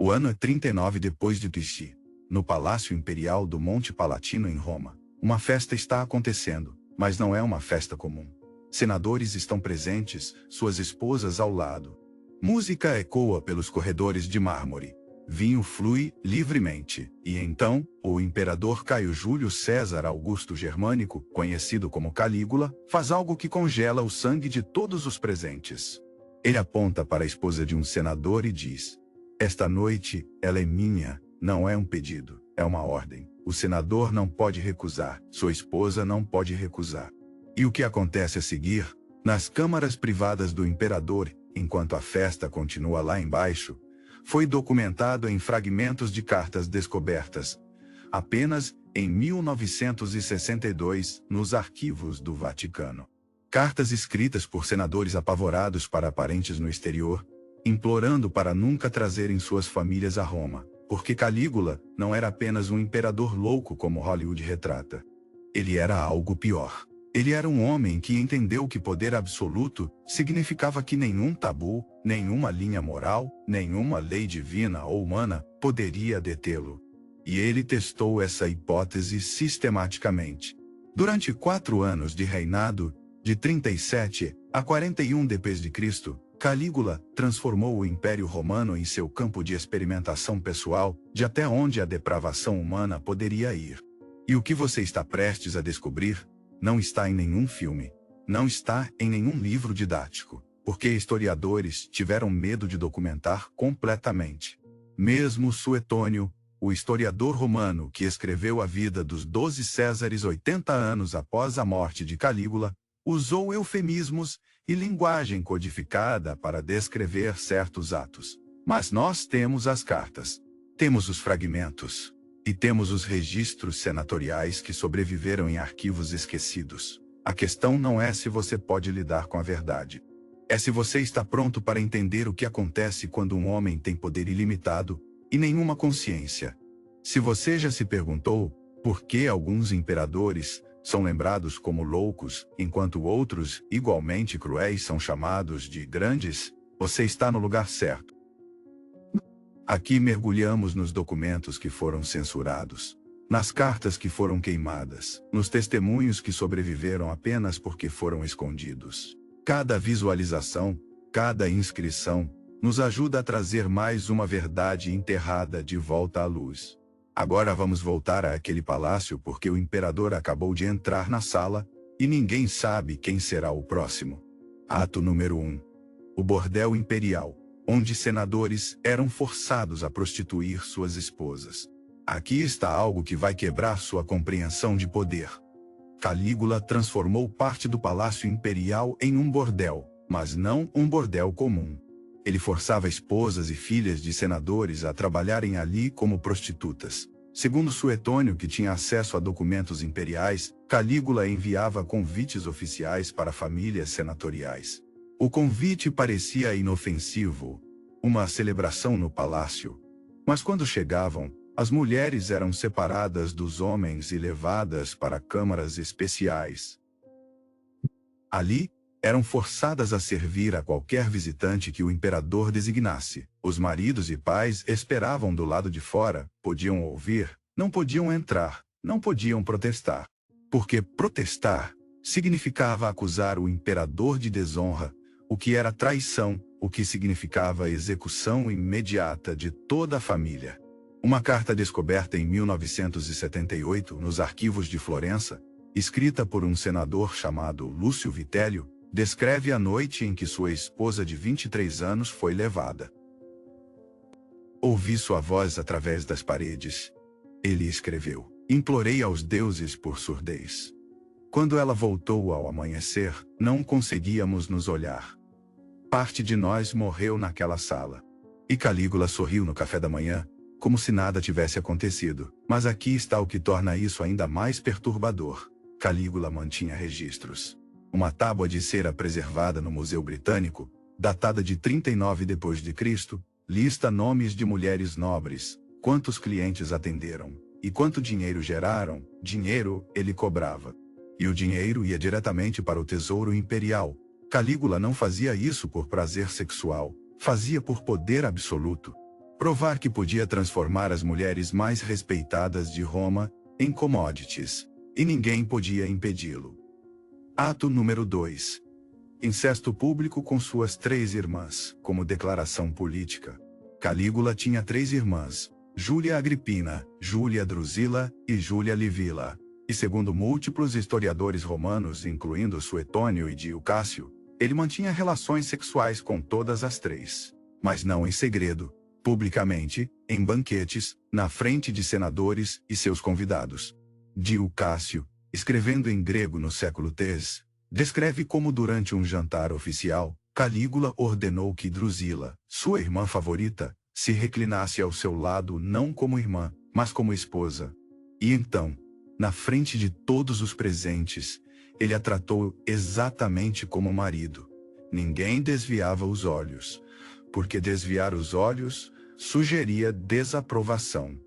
O ano é 39 depois de Cristo. No Palácio Imperial do Monte Palatino em Roma, uma festa está acontecendo, mas não é uma festa comum. Senadores estão presentes, suas esposas ao lado. Música ecoa pelos corredores de mármore. Vinho flui livremente, e então, o imperador Caio Júlio César Augusto Germânico, conhecido como Calígula, faz algo que congela o sangue de todos os presentes. Ele aponta para a esposa de um senador e diz: "Esta noite, ela é minha, não é um pedido, é uma ordem. O senador não pode recusar, sua esposa não pode recusar." E o que acontece a seguir? Nas câmaras privadas do imperador, enquanto a festa continua lá embaixo, foi documentado em fragmentos de cartas descobertas, apenas em 1962, nos arquivos do Vaticano. Cartas escritas por senadores apavorados para parentes no exterior, implorando para nunca trazerem suas famílias a Roma, porque Calígula não era apenas um imperador louco como Hollywood retrata. Ele era algo pior. Ele era um homem que entendeu que poder absoluto significava que nenhum tabu, nenhuma linha moral, nenhuma lei divina ou humana poderia detê-lo. E ele testou essa hipótese sistematicamente. Durante 4 anos de reinado, de 37 a 41 d.C., Calígula transformou o Império Romano em seu campo de experimentação pessoal, de até onde a depravação humana poderia ir. E o que você está prestes a descobrir não está em nenhum filme, não está em nenhum livro didático, porque historiadores tiveram medo de documentar completamente. Mesmo Suetônio, o historiador romano que escreveu a vida dos 12 Césares 80 anos após a morte de Calígula, usou eufemismos e linguagem codificada para descrever certos atos. Mas nós temos as cartas, temos os fragmentos, e temos os registros senatoriais que sobreviveram em arquivos esquecidos. A questão não é se você pode lidar com a verdade. É se você está pronto para entender o que acontece quando um homem tem poder ilimitado e nenhuma consciência. Se você já se perguntou por que alguns imperadores são lembrados como loucos, enquanto outros, igualmente cruéis, são chamados de grandes, você está no lugar certo. Aqui mergulhamos nos documentos que foram censurados, nas cartas que foram queimadas, nos testemunhos que sobreviveram apenas porque foram escondidos. Cada visualização, cada inscrição, nos ajuda a trazer mais uma verdade enterrada de volta à luz. Agora vamos voltar àquele palácio porque o imperador acabou de entrar na sala, e ninguém sabe quem será o próximo. Ato número 1. O bordel imperial, onde senadores eram forçados a prostituir suas esposas. Aqui está algo que vai quebrar sua compreensão de poder. Calígula transformou parte do palácio imperial em um bordel, mas não um bordel comum. Ele forçava esposas e filhas de senadores a trabalharem ali como prostitutas. Segundo Suetônio, que tinha acesso a documentos imperiais, Calígula enviava convites oficiais para famílias senatoriais. O convite parecia inofensivo, uma celebração no palácio. Mas quando chegavam, as mulheres eram separadas dos homens e levadas para câmaras especiais. Ali, eram forçadas a servir a qualquer visitante que o imperador designasse. Os maridos e pais esperavam do lado de fora, podiam ouvir, não podiam entrar, não podiam protestar. Porque protestar significava acusar o imperador de desonra, o que era traição, o que significava execução imediata de toda a família. Uma carta descoberta em 1978 nos arquivos de Florença, escrita por um senador chamado Lúcio Vitélio, descreve a noite em que sua esposa de 23 anos foi levada. Ouvi sua voz através das paredes. Ele escreveu: implorei aos deuses por surdez. Quando ela voltou ao amanhecer, não conseguíamos nos olhar. Parte de nós morreu naquela sala. E Calígula sorriu no café da manhã, como se nada tivesse acontecido. Mas aqui está o que torna isso ainda mais perturbador. Calígula mantinha registros. Uma tábua de cera preservada no Museu Britânico, datada de 39 d.C., lista nomes de mulheres nobres, quantos clientes atenderam, e quanto dinheiro geraram. Dinheiro ele cobrava. E o dinheiro ia diretamente para o tesouro imperial. Calígula não fazia isso por prazer sexual, fazia por poder absoluto. provar que podia transformar as mulheres mais respeitadas de Roma em commodities, e ninguém podia impedi-lo. Ato número 2. Incesto público com suas 3 irmãs, como declaração política. Calígula tinha 3 irmãs, Júlia Agripina, Júlia Drusila e Júlia Livila, e segundo múltiplos historiadores romanos, incluindo Suetônio e Dio Cássio, ele mantinha relações sexuais com todas as 3, mas não em segredo, publicamente, em banquetes, na frente de senadores e seus convidados. Dio Cássio, escrevendo em grego no século III, descreve como durante um jantar oficial, Calígula ordenou que Drusila, sua irmã favorita, se reclinasse ao seu lado não como irmã, mas como esposa. E então, na frente de todos os presentes, ele a tratou exatamente como marido. Ninguém desviava os olhos, porque desviar os olhos sugeria desaprovação.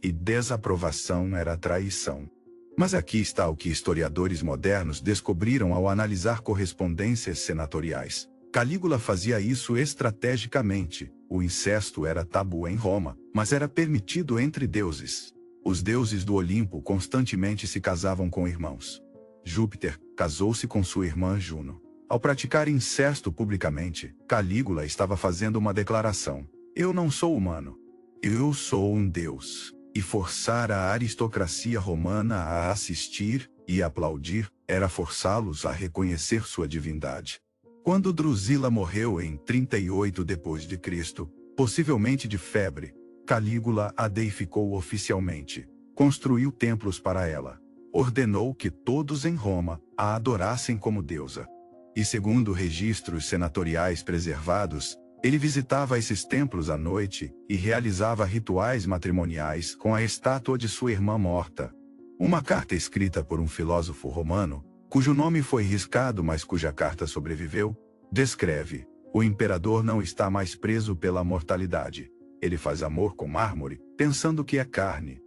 E desaprovação era traição. Mas aqui está o que historiadores modernos descobriram ao analisar correspondências senatoriais. Calígula fazia isso estrategicamente. O incesto era tabu em Roma, mas era permitido entre deuses. Os deuses do Olimpo constantemente se casavam com irmãos. Júpiter casou-se com sua irmã Juno. Ao praticar incesto publicamente, Calígula estava fazendo uma declaração: eu não sou humano. Eu sou um deus. E forçar a aristocracia romana a assistir e aplaudir era forçá-los a reconhecer sua divindade. Quando Drusila morreu em 38 d.C., possivelmente de febre, Calígula a deificou oficialmente, construiu templos para ela, ordenou que todos em Roma a adorassem como deusa. E segundo registros senatoriais preservados, ele visitava esses templos à noite e realizava rituais matrimoniais com a estátua de sua irmã morta. Uma carta escrita por um filósofo romano, cujo nome foi riscado mas cuja carta sobreviveu, descreve: o imperador não está mais preso pela mortalidade. Ele faz amor com mármore, pensando que é carne.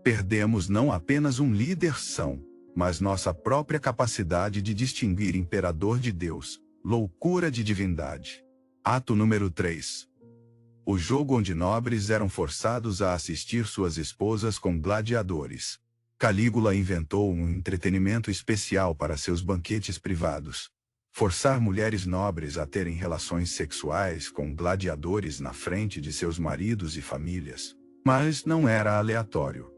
Perdemos não apenas um líder são, mas nossa própria capacidade de distinguir imperador de Deus, loucura de divindade. Ato número 3. O jogo onde nobres eram forçados a assistir suas esposas com gladiadores. Calígula inventou um entretenimento especial para seus banquetes privados. Forçar mulheres nobres a terem relações sexuais com gladiadores na frente de seus maridos e famílias. Mas não era aleatório.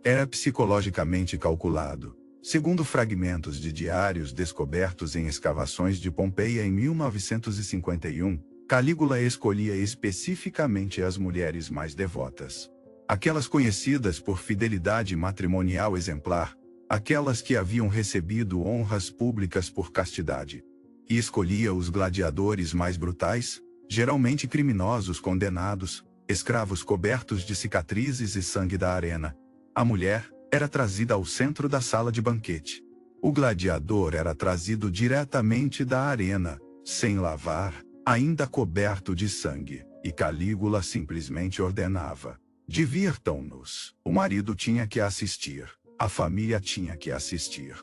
Era psicologicamente calculado. Segundo fragmentos de diários descobertos em escavações de Pompeia em 1951, Calígula escolhia especificamente as mulheres mais devotas. Aquelas conhecidas por fidelidade matrimonial exemplar, aquelas que haviam recebido honras públicas por castidade. E escolhia os gladiadores mais brutais, geralmente criminosos condenados, escravos cobertos de cicatrizes e sangue da arena. A mulher era trazida ao centro da sala de banquete. O gladiador era trazido diretamente da arena, sem lavar, ainda coberto de sangue, e Calígula simplesmente ordenava: divirtam-nos. O marido tinha que assistir, a família tinha que assistir.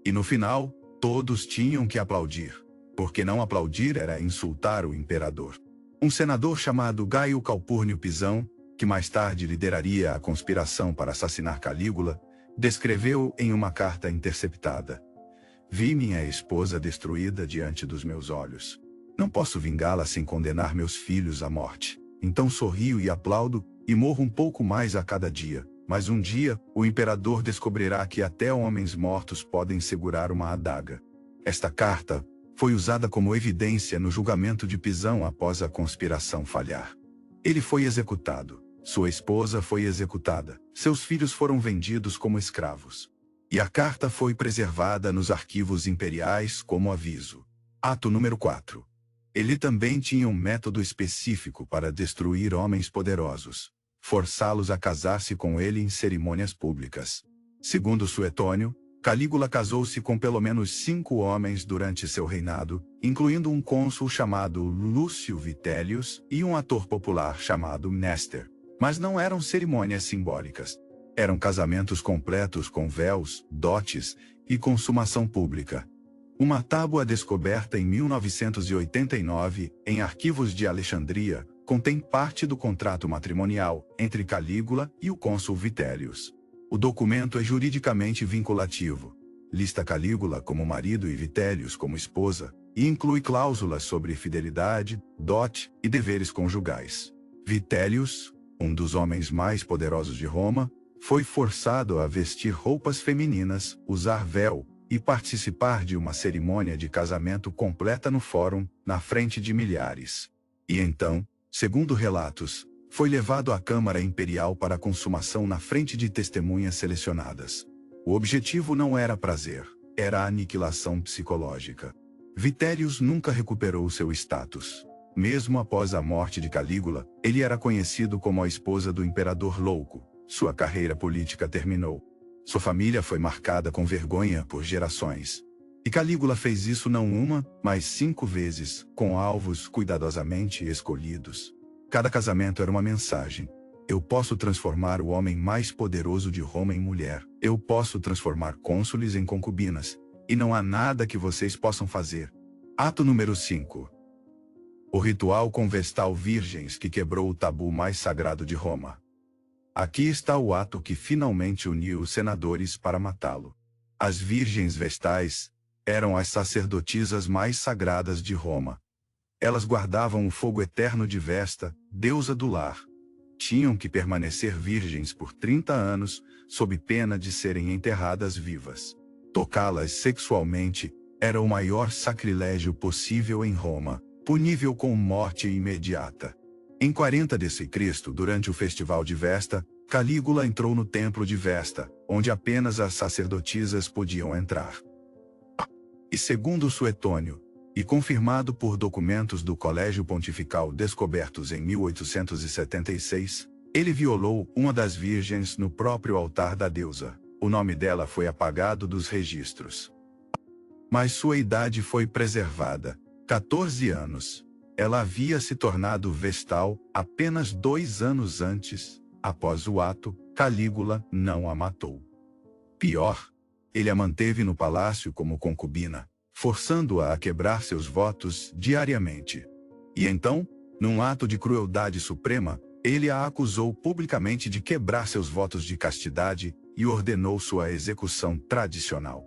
E no final, todos tinham que aplaudir, porque não aplaudir era insultar o imperador. Um senador chamado Gaio Calpurnio Pisão, que mais tarde lideraria a conspiração para assassinar Calígula, descreveu em uma carta interceptada: vi minha esposa destruída diante dos meus olhos. Não posso vingá-la sem condenar meus filhos à morte. Então sorrio e aplaudo, e morro um pouco mais a cada dia. Mas um dia, o imperador descobrirá que até homens mortos podem segurar uma adaga. Esta carta foi usada como evidência no julgamento de Pisão após a conspiração falhar. Ele foi executado. Sua esposa foi executada. Seus filhos foram vendidos como escravos. E a carta foi preservada nos arquivos imperiais como aviso. Ato número 4. Ele também tinha um método específico para destruir homens poderosos. Forçá-los a casar-se com ele em cerimônias públicas. Segundo Suetônio, Calígula casou-se com pelo menos 5 homens durante seu reinado, incluindo um cônsul chamado Lúcio Vitélius e um ator popular chamado Mnéster. Mas não eram cerimônias simbólicas. Eram casamentos completos com véus, dotes e consumação pública. Uma tábua descoberta em 1989, em arquivos de Alexandria, contém parte do contrato matrimonial entre Calígula e o cônsul Vitélius. O documento é juridicamente vinculativo. Lista Calígula como marido e Vitélius como esposa, e inclui cláusulas sobre fidelidade, dote e deveres conjugais. Vitélius, um dos homens mais poderosos de Roma, foi forçado a vestir roupas femininas, usar véu e participar de uma cerimônia de casamento completa no fórum, na frente de milhares. E então, segundo relatos, foi levado à Câmara Imperial para a consumação na frente de testemunhas selecionadas. O objetivo não era prazer, era a aniquilação psicológica. Vitélius nunca recuperou seu status. Mesmo após a morte de Calígula, ele era conhecido como a esposa do imperador louco. Sua carreira política terminou. Sua família foi marcada com vergonha por gerações. E Calígula fez isso não uma, mas 5 vezes, com alvos cuidadosamente escolhidos. Cada casamento era uma mensagem. Eu posso transformar o homem mais poderoso de Roma em mulher. Eu posso transformar cônsules em concubinas. E não há nada que vocês possam fazer. Ato número 5. O ritual com vestal virgens que quebrou o tabu mais sagrado de Roma. Aqui está o ato que finalmente uniu os senadores para matá-lo. As virgens vestais eram as sacerdotisas mais sagradas de Roma. Elas guardavam o fogo eterno de Vesta, deusa do lar. Tinham que permanecer virgens por 30 anos, sob pena de serem enterradas vivas. Tocá-las sexualmente era o maior sacrilégio possível em Roma, punível com morte imediata. Em 40 d.C., durante o festival de Vesta, Calígula entrou no templo de Vesta, onde apenas as sacerdotisas podiam entrar. E segundo Suetônio, e confirmado por documentos do Colégio Pontifical descobertos em 1876, ele violou uma das virgens no próprio altar da deusa. O nome dela foi apagado dos registros. Mas sua idade foi preservada, 14 anos. Ela havia se tornado vestal apenas 2 anos antes. Após o ato, Calígula não a matou. Pior, ele a manteve no palácio como concubina, forçando-a a quebrar seus votos diariamente. E então, num ato de crueldade suprema, ele a acusou publicamente de quebrar seus votos de castidade e ordenou sua execução tradicional.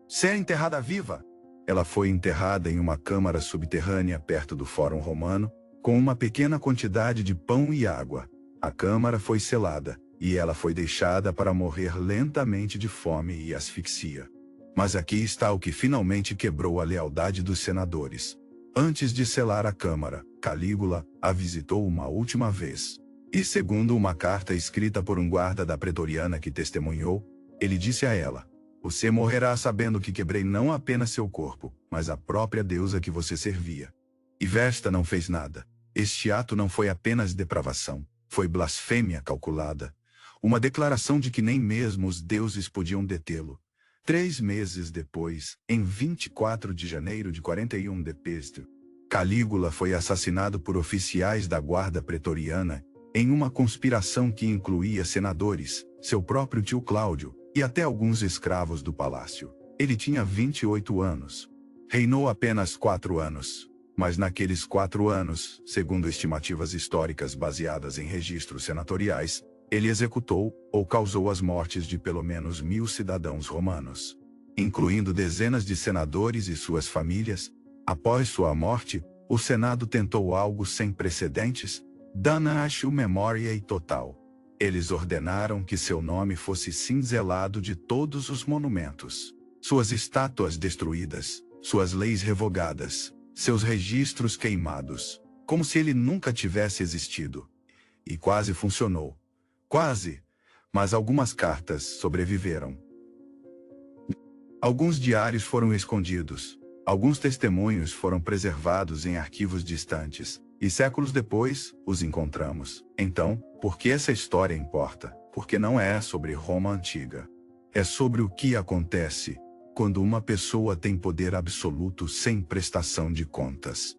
Ser enterrada viva! Ela foi enterrada em uma câmara subterrânea perto do Fórum Romano, com uma pequena quantidade de pão e água. A câmara foi selada, e ela foi deixada para morrer lentamente de fome e asfixia. Mas aqui está o que finalmente quebrou a lealdade dos senadores. Antes de selar a câmara, Calígula a visitou uma última vez. E segundo uma carta escrita por um guarda da pretoriana que testemunhou, ele disse a ela: "Você morrerá sabendo que quebrei não apenas seu corpo, mas a própria deusa que você servia." E Vesta não fez nada. Este ato não foi apenas depravação, foi blasfêmia calculada. Uma declaração de que nem mesmo os deuses podiam detê-lo. 3 meses depois, em 24 de janeiro de 41 d.C., Calígula foi assassinado por oficiais da guarda pretoriana em uma conspiração que incluía senadores, seu próprio tio Cláudio, e até alguns escravos do palácio. Ele tinha 28 anos. Reinou apenas 4 anos. Mas naqueles 4 anos, segundo estimativas históricas baseadas em registros senatoriais, ele executou ou causou as mortes de pelo menos 1000 cidadãos romanos, incluindo dezenas de senadores e suas famílias. Após sua morte, o Senado tentou algo sem precedentes: damnatio memoriae total. Eles ordenaram que seu nome fosse cinzelado de todos os monumentos, suas estátuas destruídas, suas leis revogadas, seus registros queimados, como se ele nunca tivesse existido. E quase funcionou. Quase. Mas algumas cartas sobreviveram. Alguns diários foram escondidos. Alguns testemunhos foram preservados em arquivos distantes. E séculos depois, os encontramos. Então, por que essa história importa? Porque não é sobre Roma antiga. É sobre o que acontece quando uma pessoa tem poder absoluto sem prestação de contas.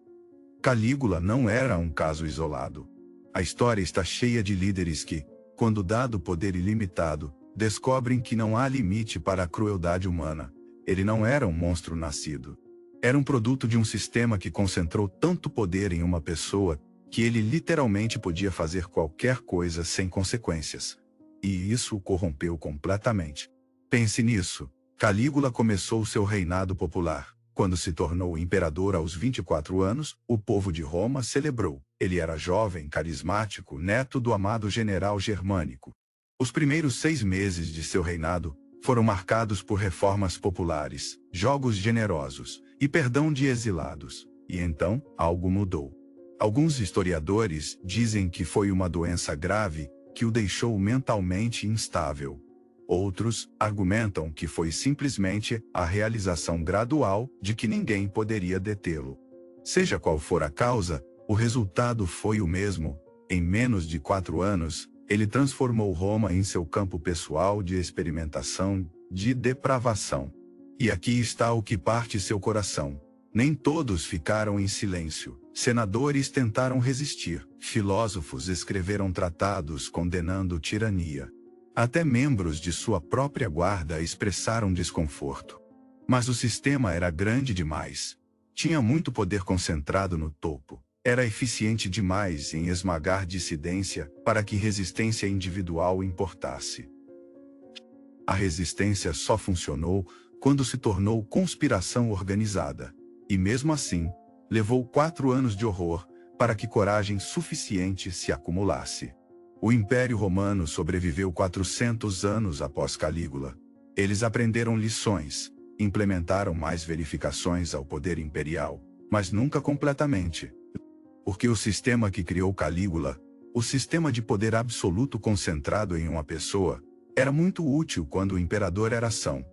Calígula não era um caso isolado. A história está cheia de líderes que, quando dado poder ilimitado, descobrem que não há limite para a crueldade humana. Ele não era um monstro nascido. Era um produto de um sistema que concentrou tanto poder em uma pessoa que ele literalmente podia fazer qualquer coisa sem consequências. E isso o corrompeu completamente. Pense nisso. Calígula começou seu reinado popular. Quando se tornou imperador aos 24 anos, o povo de Roma celebrou. Ele era jovem, carismático, neto do amado general germânico. Os primeiros 6 meses de seu reinado foram marcados por reformas populares, jogos generosos e perdão de exilados. E então, algo mudou. Alguns historiadores dizem que foi uma doença grave que o deixou mentalmente instável. Outros argumentam que foi simplesmente a realização gradual de que ninguém poderia detê-lo. Seja qual for a causa, o resultado foi o mesmo. Em menos de 4 anos, ele transformou Roma em seu campo pessoal de experimentação, de depravação. E aqui está o que parte seu coração. Nem todos ficaram em silêncio. Senadores tentaram resistir. Filósofos escreveram tratados condenando tirania. Até membros de sua própria guarda expressaram desconforto. Mas o sistema era grande demais. Tinha muito poder concentrado no topo. Era eficiente demais em esmagar dissidência para que resistência individual importasse. A resistência só funcionou quando se tornou conspiração organizada. E mesmo assim, levou 4 anos de horror para que coragem suficiente se acumulasse. O Império Romano sobreviveu 400 anos após Calígula. Eles aprenderam lições, implementaram mais verificações ao poder imperial, mas nunca completamente. Porque o sistema que criou Calígula, o sistema de poder absoluto concentrado em uma pessoa, era muito útil quando o imperador era são.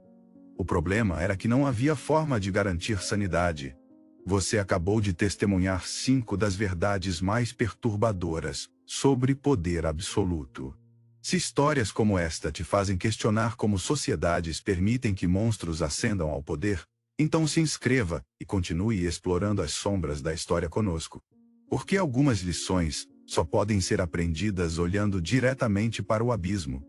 O problema era que não havia forma de garantir sanidade. Você acabou de testemunhar 5 das verdades mais perturbadoras sobre poder absoluto. Se histórias como esta te fazem questionar como sociedades permitem que monstros ascendam ao poder, então se inscreva e continue explorando as sombras da história conosco. Porque algumas lições só podem ser aprendidas olhando diretamente para o abismo.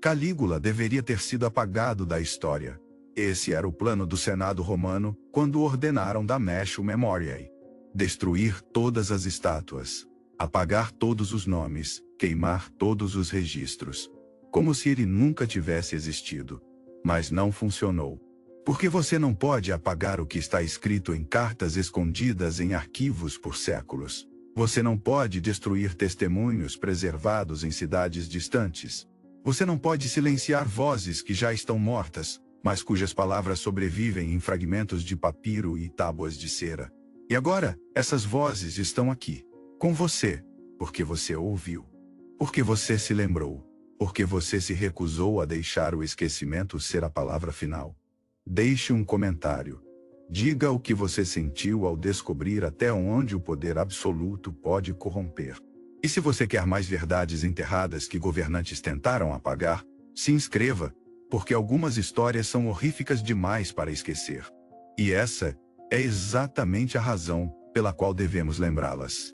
Calígula deveria ter sido apagado da história. Esse era o plano do Senado romano quando ordenaram Damnatio Memoriae. Destruir todas as estátuas. Apagar todos os nomes, queimar todos os registros. Como se ele nunca tivesse existido. Mas não funcionou. Porque você não pode apagar o que está escrito em cartas escondidas em arquivos por séculos. Você não pode destruir testemunhos preservados em cidades distantes. Você não pode silenciar vozes que já estão mortas, mas cujas palavras sobrevivem em fragmentos de papiro e tábuas de cera. E agora, essas vozes estão aqui. Com você, porque você ouviu, porque você se lembrou, porque você se recusou a deixar o esquecimento ser a palavra final. Deixe um comentário. Diga o que você sentiu ao descobrir até onde o poder absoluto pode corromper. E se você quer mais verdades enterradas que governantes tentaram apagar, se inscreva, porque algumas histórias são horríficas demais para esquecer. E essa é exatamente a razão pela qual devemos lembrá-las.